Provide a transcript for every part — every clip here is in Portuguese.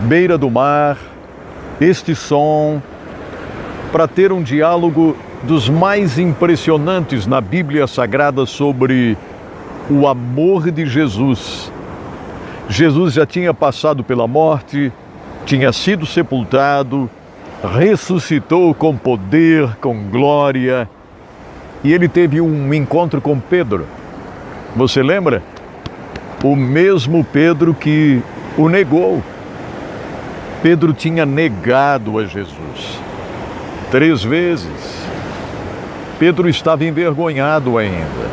beira do mar, este som, para ter um diálogo dos mais impressionantes na Bíblia Sagrada sobre o amor de Jesus. Jesus já tinha passado pela morte, tinha sido sepultado, ressuscitou com poder, com glória, e ele teve um encontro com Pedro. Você lembra? O mesmo Pedro que o negou. Pedro tinha negado a Jesus 3 vezes. Pedro estava envergonhado ainda.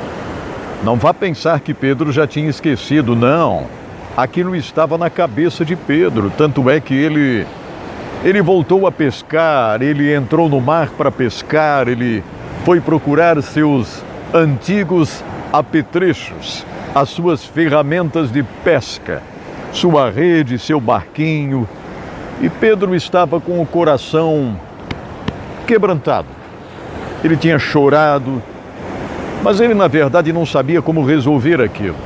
Não vá pensar que Pedro já tinha esquecido, não. Aquilo estava na cabeça de Pedro, tanto é que ele voltou a pescar, ele entrou no mar para pescar, ele foi procurar seus antigos apetrechos, as suas ferramentas de pesca, sua rede, seu barquinho. E Pedro estava com o coração quebrantado. Ele tinha chorado, mas ele, na verdade, não sabia como resolver aquilo.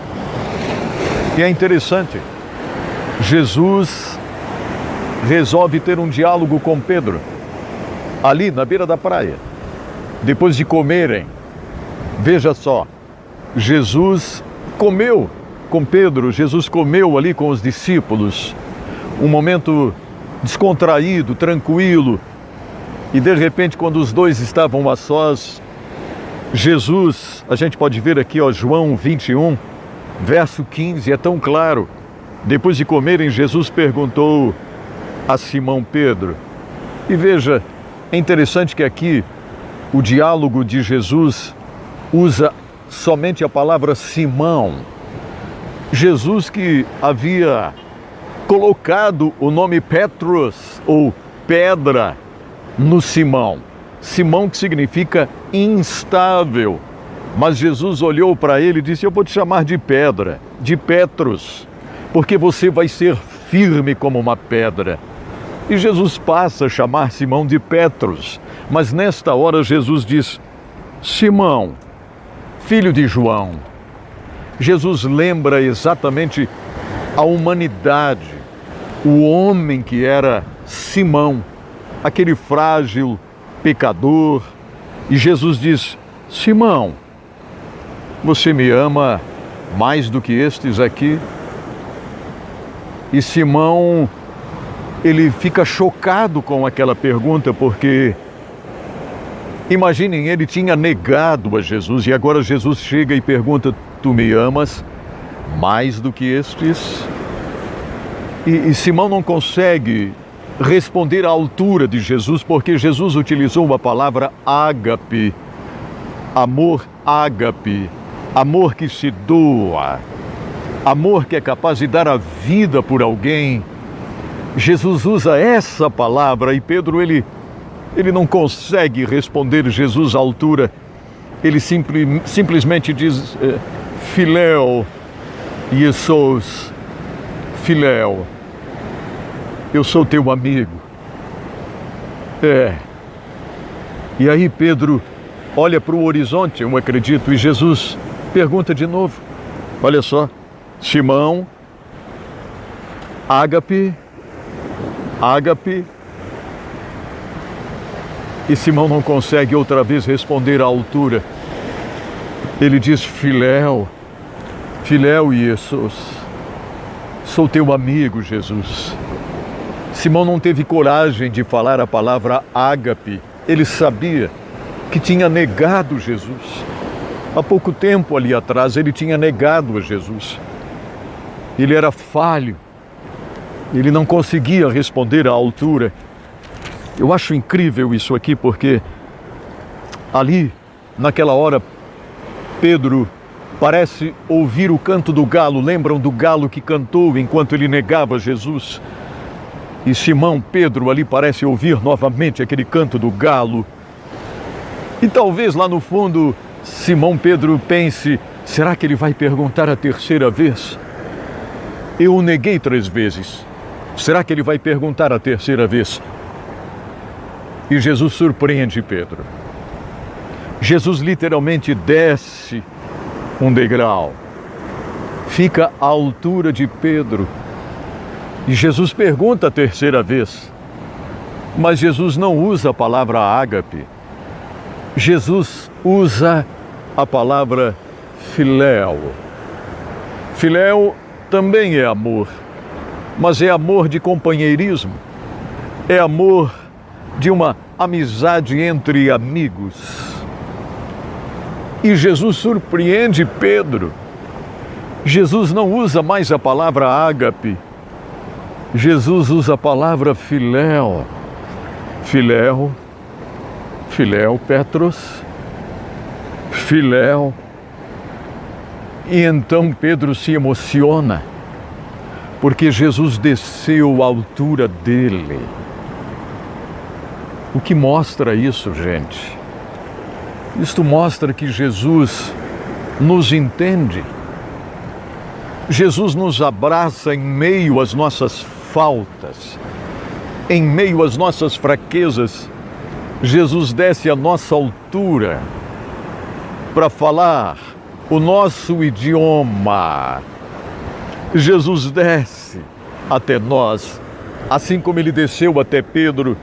E é interessante, Jesus resolve ter um diálogo com Pedro, ali na beira da praia, depois de comerem. Veja só, Jesus comeu com Pedro, Jesus comeu ali com os discípulos, um momento descontraído, tranquilo, e de repente, quando os dois estavam a sós, Jesus, a gente pode ver aqui, João 21, verso 15, é tão claro. Depois de comerem, Jesus perguntou a Simão Pedro. E veja, é interessante que aqui o diálogo de Jesus usa somente a palavra Simão. Jesus que havia colocado o nome Petros, ou pedra, no Simão. Simão, que significa instável. Mas Jesus olhou para ele e disse: eu vou te chamar de pedra, de Petros, porque você vai ser firme como uma pedra. E Jesus passa a chamar Simão de Petros. Mas nesta hora Jesus diz: Simão, filho de João. Jesus lembra exatamente a humanidade, o homem que era Simão, aquele frágil pecador. E Jesus diz: Simão, você me ama mais do que estes aqui? E Simão, ele fica chocado com aquela pergunta, porque, imaginem, ele tinha negado a Jesus e agora Jesus chega e pergunta: tu me amas mais do que estes? E Simão não consegue responder à altura de Jesus, porque Jesus utilizou a palavra ágape, amor ágape, amor que se doa, amor que é capaz de dar a vida por alguém. Jesus usa essa palavra e Pedro, ele não consegue responder Jesus à altura. Ele simplesmente diz: Filéu, Iesos, Filéu, eu sou teu amigo. E aí Pedro olha para o horizonte, eu acredito, e Jesus pergunta de novo. Olha só, Simão, ágape, ágape. E Simão não consegue outra vez responder à altura. Ele diz: Filéu, Filéu e Jesus, sou teu amigo, Jesus. Simão não teve coragem de falar a palavra ágape. Ele sabia que tinha negado Jesus. Há pouco tempo ali atrás ele tinha negado a Jesus. Ele era falho. Ele não conseguia responder à altura. Eu acho incrível isso aqui, porque ali, naquela hora, Pedro parece ouvir o canto do galo. Lembram do galo que cantou enquanto ele negava Jesus? E Simão Pedro ali parece ouvir novamente aquele canto do galo. E talvez lá no fundo Simão Pedro pense: será que ele vai perguntar a terceira vez? Eu o neguei 3 vezes. Será que ele vai perguntar a terceira vez? E Jesus surpreende Pedro. Jesus literalmente desce um degrau, fica à altura de Pedro E Jesus pergunta a terceira vez, mas Jesus não usa a palavra ágape. Jesus usa a palavra filéu. Filéu também é amor, mas é amor de companheirismo, é amor de uma amizade entre amigos. E Jesus surpreende Pedro. Jesus não usa mais a palavra ágape, Jesus usa a palavra filéu. Filéu, filéu, Petros, filéu. E então Pedro se emociona, porque Jesus desceu à altura dele. O que mostra isso, gente? Isto mostra que Jesus nos entende. Jesus nos abraça em meio às nossas faltas, em meio às nossas fraquezas. Jesus desce à nossa altura para falar o nosso idioma. Jesus desce até nós, assim como ele desceu até Pedro,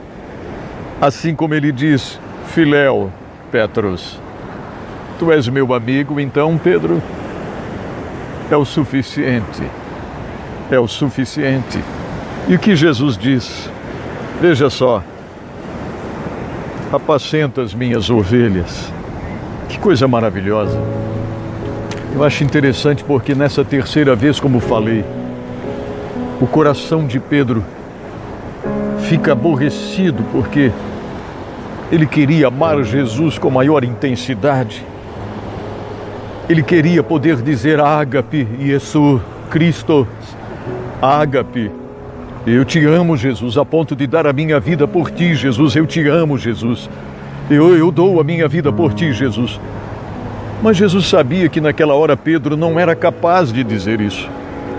assim como ele diz: filéu, Petros, tu és meu amigo, então, Pedro, é o suficiente. É o suficiente. E o que Jesus diz? Veja só: apacenta as minhas ovelhas. Que coisa maravilhosa. Eu acho interessante porque nessa terceira vez, como falei, o coração de Pedro fica aborrecido porque ele queria amar Jesus com maior intensidade. Ele queria poder dizer ágape, Jesus Cristo, ágape. Eu te amo, Jesus, a ponto de dar a minha vida por ti, Jesus. Eu te amo, Jesus. Eu dou a minha vida por ti, Jesus. Mas Jesus sabia que naquela hora Pedro não era capaz de dizer isso.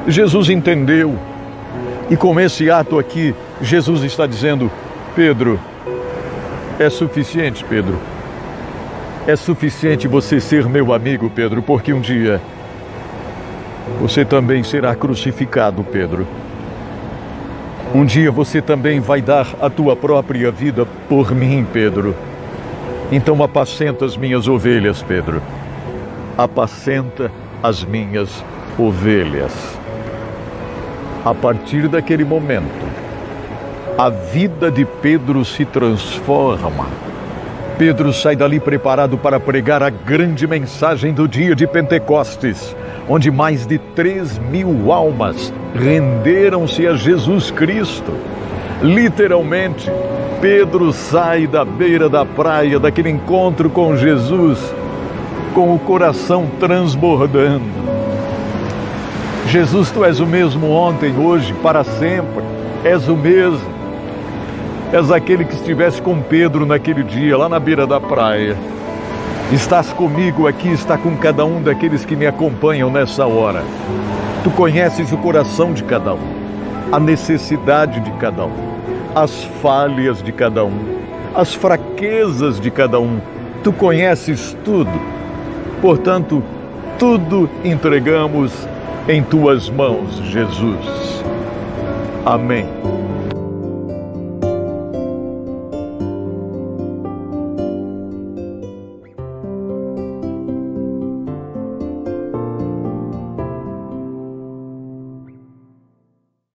Jesus entendeu. E com esse ato aqui, Jesus está dizendo: Pedro, é suficiente, Pedro. É suficiente você ser meu amigo, Pedro, porque um dia você também será crucificado, Pedro. Um dia você também vai dar a tua própria vida por mim, Pedro. Então apacenta as minhas ovelhas, Pedro. Apacenta as minhas ovelhas. A partir daquele momento, a vida de Pedro se transforma. Pedro sai dali preparado para pregar a grande mensagem do dia de Pentecostes, onde mais de 3.000 almas renderam-se a Jesus Cristo. Literalmente, Pedro sai da beira da praia, daquele encontro com Jesus, com o coração transbordando. Jesus, tu és o mesmo ontem, hoje, para sempre. És o mesmo. És aquele que estivesse com Pedro naquele dia, lá na beira da praia. Estás comigo aqui, está com cada um daqueles que me acompanham nessa hora. Tu conheces o coração de cada um, a necessidade de cada um, as falhas de cada um, as fraquezas de cada um. Tu conheces tudo. Portanto, tudo entregamos em tuas mãos, Jesus. Amém.